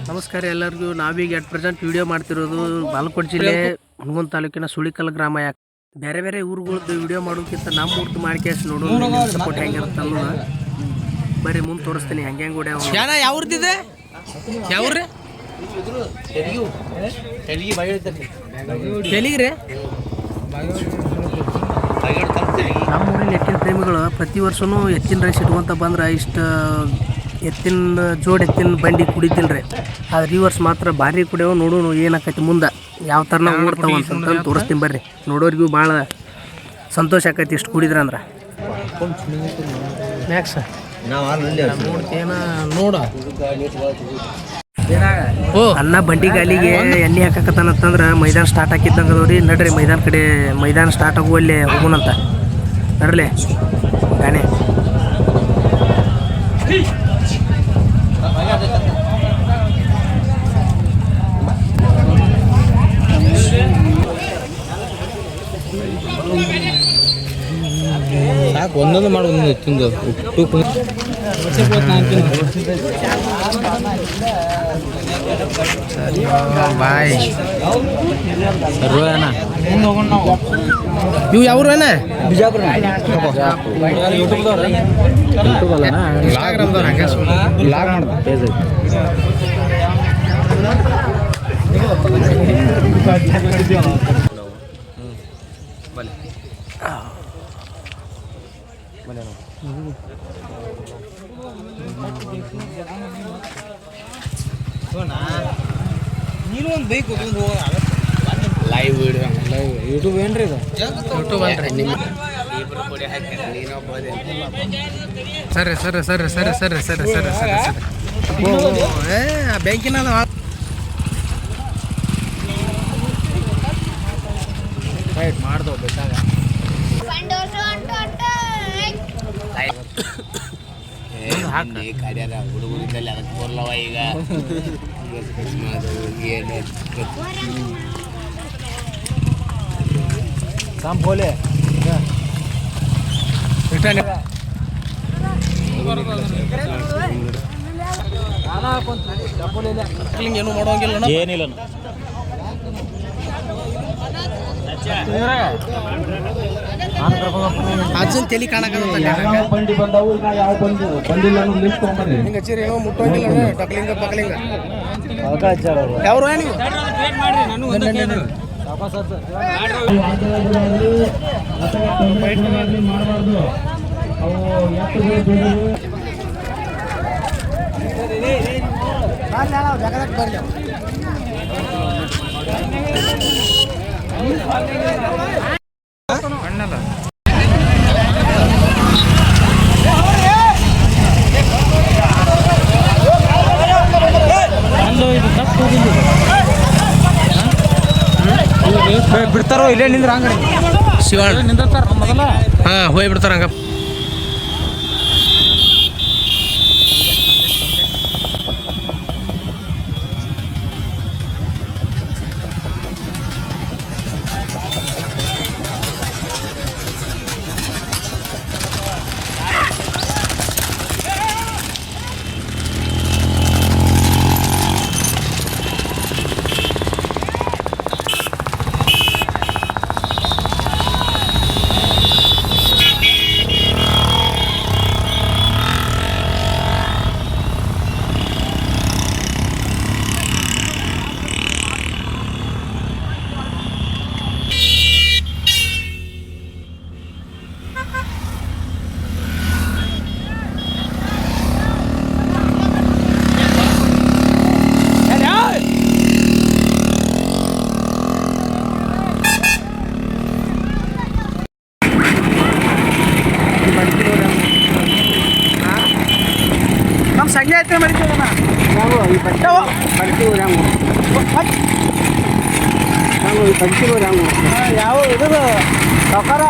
ನಮಸ್ಕಾರ ಎಲ್ಲರಿಗೂ. ನಾವೀಗ ಅಟ್ ಪ್ರೆಸೆಂಟ್ ವಿಡಿಯೋ ಮಾಡ್ತಿರೋದು ಬಾಗಲಕೋಟೆ ಜಿಲ್ಲೆ ಹುನಗುಂದ ತಾಲೂಕಿನ ಸುಳಿಕಲ್ ಗ್ರಾಮ. ಯಾಕೆ ಬೇರೆ ಬೇರೆ ಊರುಗಳದ್ದು ವಿಡಿಯೋ ಮಾಡೋಕ್ಕಿಂತ ನಮ್ಮ ಊರ್ದು ಮಾಡ್ಕೇಸ್ ನೋಡೋದು ಸಪೋರ್ಟ್ ಹೆಂಗಿರುತ್ತೆ ಅನ್ನೋದು ಬರೀ ಮುಂದೆ ತೋರಿಸ್ತೀನಿ. ಹೆಂಗೆ ಹೆಂಗೆ ಹೊಡ್ಯಾವ ಯಾವ್ದಿದೆ ಯಾವ್ರಿ ತೆಲಿಗ್ರಿ ನಮ್ಮ ಊರಲ್ಲಿ ಎತ್ತಿನ ಪ್ರೇಮಿಗಳು ಪ್ರತಿ ವರ್ಷವೂ ಎತ್ತಿನ ರೈಸ್ ಇಟ್ಕೊಂತ ಬಂದ್ರೆ ಇಷ್ಟು ಎತ್ತಿನ ಎತ್ತಿನ ಬಂಡಿ ಕುಡಿತಿಲ್ರಿ. ಆದ್ರೆ ಈ ವರ್ಷ ಮಾತ್ರ ಭಾರಿ ಕುಡಿಯೋ ನೋಡೋಣ ಏನಾಕೈತಿ ಮುಂದೆ ಯಾವ ಥರ ನಾವು ಓಡ್ತಾವ ಅಂತಂದು ತೋರಿಸ್ತೀನಿ ಬರ್ರಿ. ನೋಡೋರಿಗೂ ಭಾಳ ಸಂತೋಷ ಆಕೈತಿ ಇಷ್ಟು ಕುಡಿದ್ರೆ ಅಂದ್ರೆ. ಮ್ಯಾಕ್ಸ್ ನೋಡ್ತೇನ ನೋಡ ಅನ್ನ ಬಂಡಿ ಗಾಲಿಗೆ ಎಣ್ಣೆ ಹಾಕಕತ್ತಾನಂತಂದ್ರೆ ಮೈದಾನ ಸ್ಟಾರ್ಟ್ ಹಾಕಿದ್ದಂಗೆ ಅದಾವ್ರಿ. ನಡ್ರಿ ಮೈದಾನ ಸ್ಟಾರ್ಟ್ ಆಗುವಲ್ಲಿ ಹೋಗೋಣಂತ ನಡ್ರಲಿ ಗಾನೆ. ಸಾಕು ಒಂದೊಂದು ಮಾಡಿ ಒಂದೊಂದು ತಿಂದು ಉಪ್ಪು ಬಾಯ್ ಸರ್ವನ ಇವು ಯಾವ್ರು ಅಣ್ಣ? ಬಿಜಾಪುರ. ನೀನು ಒಂದು ಬೈಕ್ ಲೈವ್ ಯೂಟ್ಯೂಬ್ ಏನ್ರಿ ಇದು? ಯೂಟ್ಯೂಬ್ ಅಲ್ರಿ ನಿಮ್ಮ ಸರಿ ಸರಿ ಸರಿ ಸರಿ ಸರಿ ಸರಿ ಸರಿ ಸರಿ ಸರಿ ಬ್ಯಾಂಕಿನ ರೈಟ್ ಮಾಡ್ದೋ ಬೇಕಾಗ ಹುಡುಗರಿದ್ದಲ್ಲಿ ಅದಕ್ಕೆ ಬರಲವ ಈಗ ಸಾಂಬೋಲೆ ಏನು ಮಾಡೋಂಗಿಲ್ಲ ಏನಿಲ್ಲ. ಅಜ್ಜನ್ ತಲೆ ಕಾಣಕಂತ ಟಕ್ಲಿಂಗ ಪಕ್ಲಿಂಗ ಯಾವ್ರು ನೀವು ಅಣ್ಣಲ್ಲ ಬಿಡ್ತಾರೋ ಇಲ್ಲೇ ನಿಂದ್ರ ಅಂಗಡಿ ಶಿವಾಳ ನಿಂದಿರ್ತಾರ ಮೊದಲ. ಹಾಂ ಹೋಗಿ ಬಿಡ್ತಾರ ಹಂಗ. ನಮ್ಮ ಸಂಜೆ ಆಯ್ತು ಮಡಿಕೋಣ ಈ ಪಂಚಿರೋ ಯಾವ ಇದು ಸೌಕಾರ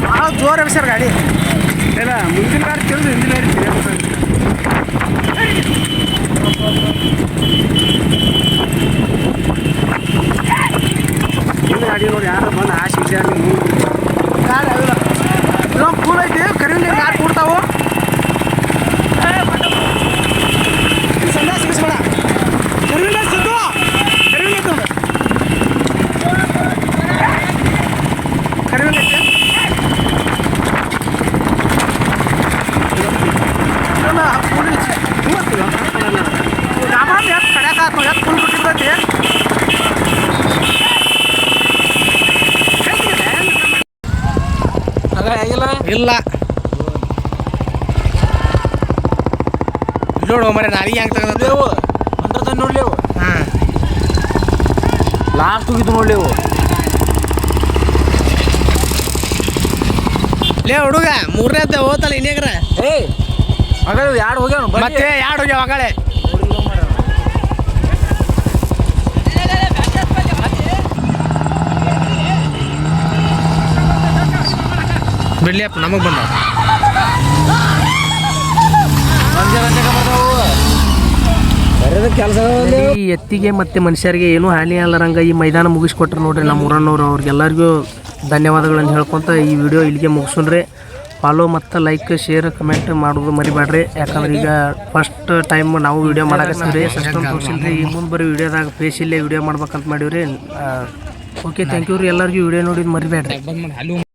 ಭಾಳ ಜೋರು ಎಬ್ಸ್ಯಾರ ಗಾಡಿ. ಇಲ್ಲ ಮುಂದಿನ ಗಾಡಿ ತಿಳಿದು ಹಿಂದಿನ ಗಾಡಿ ಇದೊಂದು ಫೂಲ್ ಐತಿ ಕರಿವಿನ ಗಾಡಿ ಕೊಡ್ತಾವು ಸಿಗಿಸ್ಬೇಡ ಕರಿವಿನ ಸಿದ್ದು ಕರಿವಿನ ಕರಿವಿನ ಇಲ್ಲ ನೋಡು ಮರೆ ನಾಲಿಗೆ ಹೆಂಗೆ ತೆಗೆದವು ಅಂತ ನೋಡ್ಲೇವು ಹಾಂ ಲಾಸ್ಟ್ ಹೋಗಿದ್ದು ನೋಡ್ಲೇವು ಲೇ ಹುಡುಗ ಮೂರನೇದ ಹೋತಲ್ಲ ಇನ್ನೇಗ್ರ ಏಯ್ ಮಗಳು ಯಾರು ಹೋಗ್ಯಾವ ಮತ್ತೆ ಯಾರು ಹೋಗ್ಯಾವ ಮಗಳೇ ಬಿಡ್ಲಿ ಅಪ್ಪ ನಮಗೆ ಬಂದ ಕೆಲಸ ಈ ಎತ್ತಿಗೆ ಮತ್ತು ಮನುಷ್ಯರಿಗೆ ಏನೂ ಹಾನಿ ಅಲ್ಲರಂಗ ಈ ಮೈದಾನ ಮುಗಿಸ್ಕೊಟ್ರು ನೋಡ್ರಿ ನಮ್ಮ ಊರನ್ನವ್ರು ಅವ್ರಿಗೆಲ್ಲರಿಗೂ ಧನ್ಯವಾದಗಳನ್ನು ಹೇಳ್ಕೊತ ಈ ವಿಡಿಯೋ ಇಲ್ಲಿಗೆ ಮುಗಿಸೋಣ್ರಿ ಫಾಲೋ ಮತ್ತು ಲೈಕ್ ಶೇರ್ ಕಮೆಂಟ್ ಮಾಡೋದು ಮರಿಬೇಡ್ರಿ ಯಾಕಂದ್ರೆ ಈಗ ಫಸ್ಟ್ ಟೈಮ್ ನಾವು ವಿಡಿಯೋ ಮಾಡಕತ್ತೀವಿ ಅಷ್ಟೊಂದು ತೋರಿಸಿಲ್ರಿ ಈ ಮುಂದೆ ಬರೀ ವಿಡಿಯೋದಾಗ ಫೇಸ್ ಇಲ್ಲೇ ವಿಡಿಯೋ ಮಾಡ್ಬೇಕಂತ ಮಾಡೀವ್ರಿ ಓಕೆ ಥ್ಯಾಂಕ್ ಯು ರೀ ಎಲ್ಲರಿಗೂ ವಿಡಿಯೋ ನೋಡಿದ್ದು ಮರಿಬೇಡ್ರಿ